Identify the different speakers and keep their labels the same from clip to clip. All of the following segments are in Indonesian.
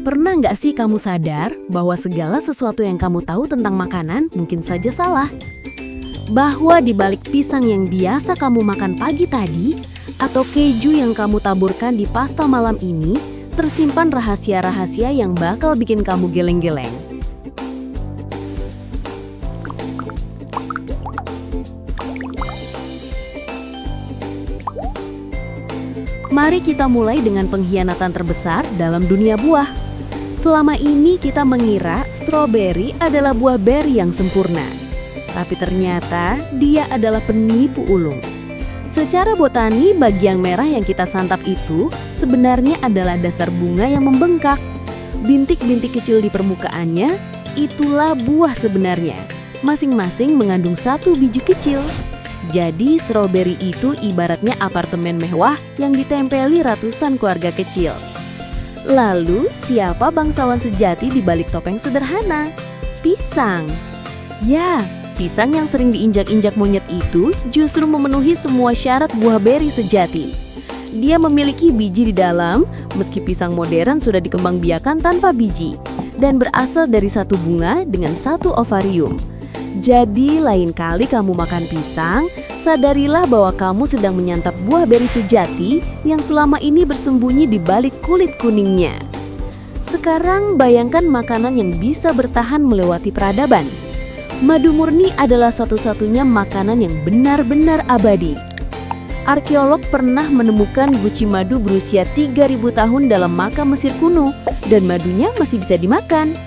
Speaker 1: Pernah nggak sih kamu sadar bahwa segala sesuatu yang kamu tahu tentang makanan mungkin saja salah? Bahwa di balik pisang yang biasa kamu makan pagi tadi, atau keju yang kamu taburkan di pasta malam ini, tersimpan rahasia-rahasia yang bakal bikin kamu geleng-geleng. Mari kita mulai dengan pengkhianatan terbesar dalam dunia buah. Selama ini kita mengira stroberi adalah buah beri yang sempurna. Tapi ternyata dia adalah penipu ulung. Secara botani, bagian merah yang kita santap itu sebenarnya adalah dasar bunga yang membengkak. Bintik-bintik kecil di permukaannya, itulah buah sebenarnya. Masing-masing mengandung satu biji kecil. Jadi stroberi itu ibaratnya apartemen mewah yang ditempeli ratusan keluarga kecil. Lalu siapa bangsawan sejati di balik topeng sederhana? Pisang. Ya, pisang yang sering diinjak-injak monyet itu justru memenuhi semua syarat buah beri sejati. Dia memiliki biji di dalam, meski pisang modern sudah dikembangbiakan tanpa biji, dan berasal dari satu bunga dengan satu ovarium. Jadi lain kali kamu makan pisang, sadarilah bahwa kamu sedang menyantap buah beri sejati yang selama ini bersembunyi di balik kulit kuningnya. Sekarang bayangkan makanan yang bisa bertahan melewati peradaban. Madu murni adalah satu-satunya makanan yang benar-benar abadi. Arkeolog pernah menemukan guci madu berusia 3000 tahun dalam makam Mesir kuno, dan madunya masih bisa dimakan.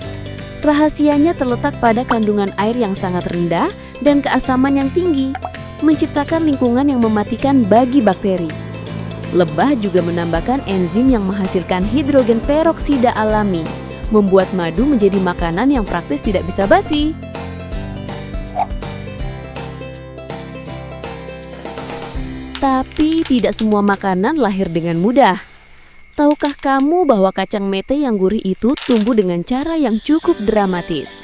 Speaker 1: Rahasianya terletak pada kandungan air yang sangat rendah dan keasaman yang tinggi, menciptakan lingkungan yang mematikan bagi bakteri. Lebah juga menambahkan enzim yang menghasilkan hidrogen peroksida alami, membuat madu menjadi makanan yang praktis tidak bisa basi. Tapi tidak semua makanan lahir dengan mudah. Tahukah kamu bahwa kacang mete yang gurih itu tumbuh dengan cara yang cukup dramatis?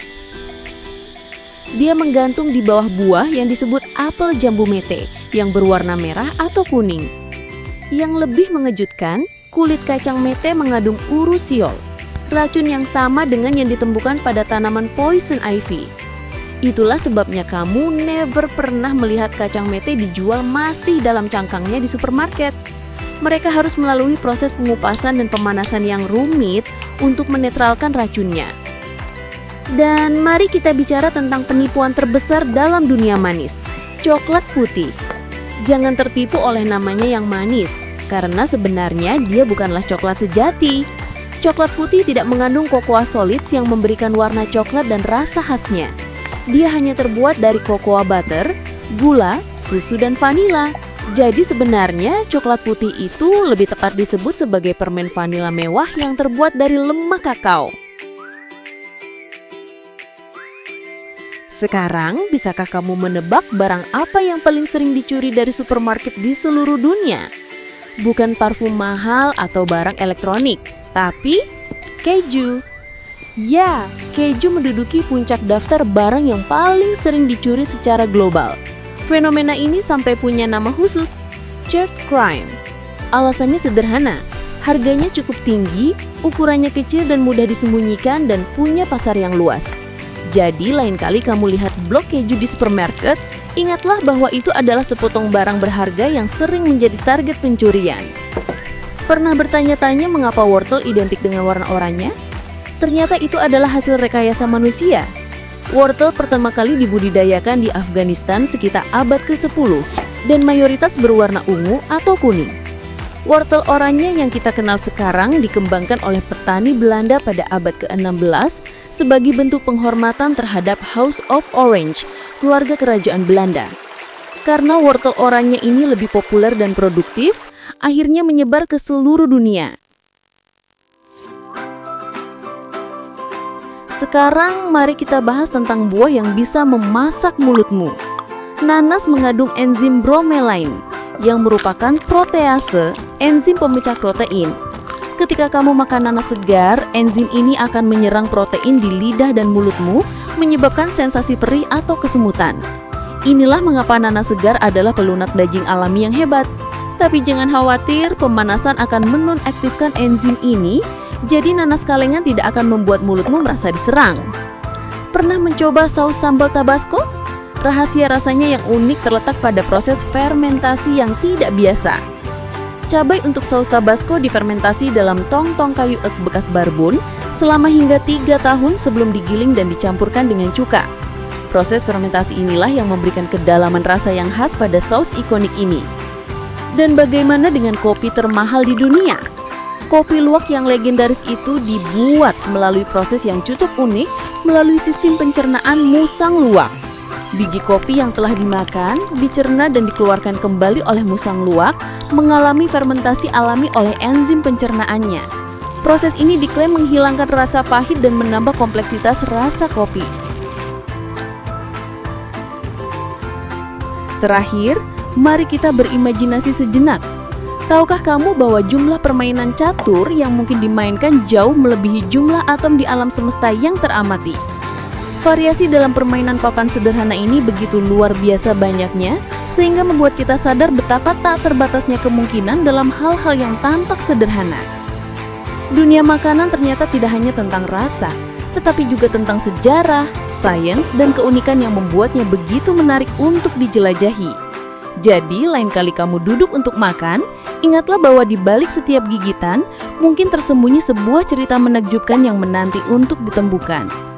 Speaker 1: Dia menggantung di bawah buah yang disebut apel jambu mete yang berwarna merah atau kuning. Yang lebih mengejutkan, kulit kacang mete mengandung urusiol, racun yang sama dengan yang ditemukan pada tanaman poison ivy. Itulah sebabnya kamu never pernah melihat kacang mete dijual masih dalam cangkangnya di supermarket. Mereka harus melalui proses pengupasan dan pemanasan yang rumit untuk menetralkan racunnya. Dan mari kita bicara tentang penipuan terbesar dalam dunia manis, coklat putih. Jangan tertipu oleh namanya yang manis, karena sebenarnya dia bukanlah coklat sejati. Coklat putih tidak mengandung kokoa solids yang memberikan warna coklat dan rasa khasnya. Dia hanya terbuat dari cocoa butter, gula, susu, dan vanila. Jadi sebenarnya coklat putih itu lebih tepat disebut sebagai permen vanila mewah yang terbuat dari lemak kakao. Sekarang, bisakah kamu menebak barang apa yang paling sering dicuri dari supermarket di seluruh dunia? Bukan parfum mahal atau barang elektronik, tapi keju. Ya, keju menduduki puncak daftar barang yang paling sering dicuri secara global. Fenomena ini sampai punya nama khusus, Third Crime. Alasannya sederhana, harganya cukup tinggi, ukurannya kecil dan mudah disembunyikan dan punya pasar yang luas. Jadi lain kali kamu lihat blok keju di supermarket, ingatlah bahwa itu adalah sepotong barang berharga yang sering menjadi target pencurian. Pernah bertanya-tanya mengapa wortel identik dengan warna oranye? Ternyata itu adalah hasil rekayasa manusia. Wortel pertama kali dibudidayakan di Afghanistan sekitar abad ke-10 dan mayoritas berwarna ungu atau kuning. Wortel oranye yang kita kenal sekarang dikembangkan oleh petani Belanda pada abad ke-16 sebagai bentuk penghormatan terhadap House of Orange, keluarga kerajaan Belanda. Karena wortel oranye ini lebih populer dan produktif, akhirnya menyebar ke seluruh dunia. Sekarang mari kita bahas tentang buah yang bisa memasak mulutmu. Nanas mengandung enzim bromelain yang merupakan protease, enzim pemecah protein. Ketika kamu makan nanas segar, enzim ini akan menyerang protein di lidah dan mulutmu, menyebabkan sensasi perih atau kesemutan. Inilah mengapa nanas segar adalah pelunak daging alami yang hebat. Tapi jangan khawatir, pemanasan akan menonaktifkan enzim ini Jadi nanas kalengan tidak akan membuat mulutmu merasa diserang. Pernah mencoba saus sambal Tabasco? Rahasia rasanya yang unik terletak pada proses fermentasi yang tidak biasa. Cabai untuk saus Tabasco difermentasi dalam tong-tong kayu ek bekas barbun selama hingga 3 tahun sebelum digiling dan dicampurkan dengan cuka. Proses fermentasi inilah yang memberikan kedalaman rasa yang khas pada saus ikonik ini. Dan bagaimana dengan kopi termahal di dunia? Kopi luwak yang legendaris itu dibuat melalui proses yang cukup unik melalui sistem pencernaan musang luwak. Biji kopi yang telah dimakan, dicerna dan dikeluarkan kembali oleh musang luwak mengalami fermentasi alami oleh enzim pencernaannya. Proses ini diklaim menghilangkan rasa pahit dan menambah kompleksitas rasa kopi. Terakhir, mari kita berimajinasi sejenak. Tahukah kamu bahwa jumlah permainan catur yang mungkin dimainkan jauh melebihi jumlah atom di alam semesta yang teramati? Variasi dalam permainan papan sederhana ini begitu luar biasa banyaknya, sehingga membuat kita sadar betapa tak terbatasnya kemungkinan dalam hal-hal yang tampak sederhana. Dunia makanan ternyata tidak hanya tentang rasa, tetapi juga tentang sejarah, sains, dan keunikan yang membuatnya begitu menarik untuk dijelajahi. Jadi, lain kali kamu duduk untuk makan, ingatlah bahwa di balik setiap gigitan, mungkin tersembunyi sebuah cerita menakjubkan yang menanti untuk ditemukan.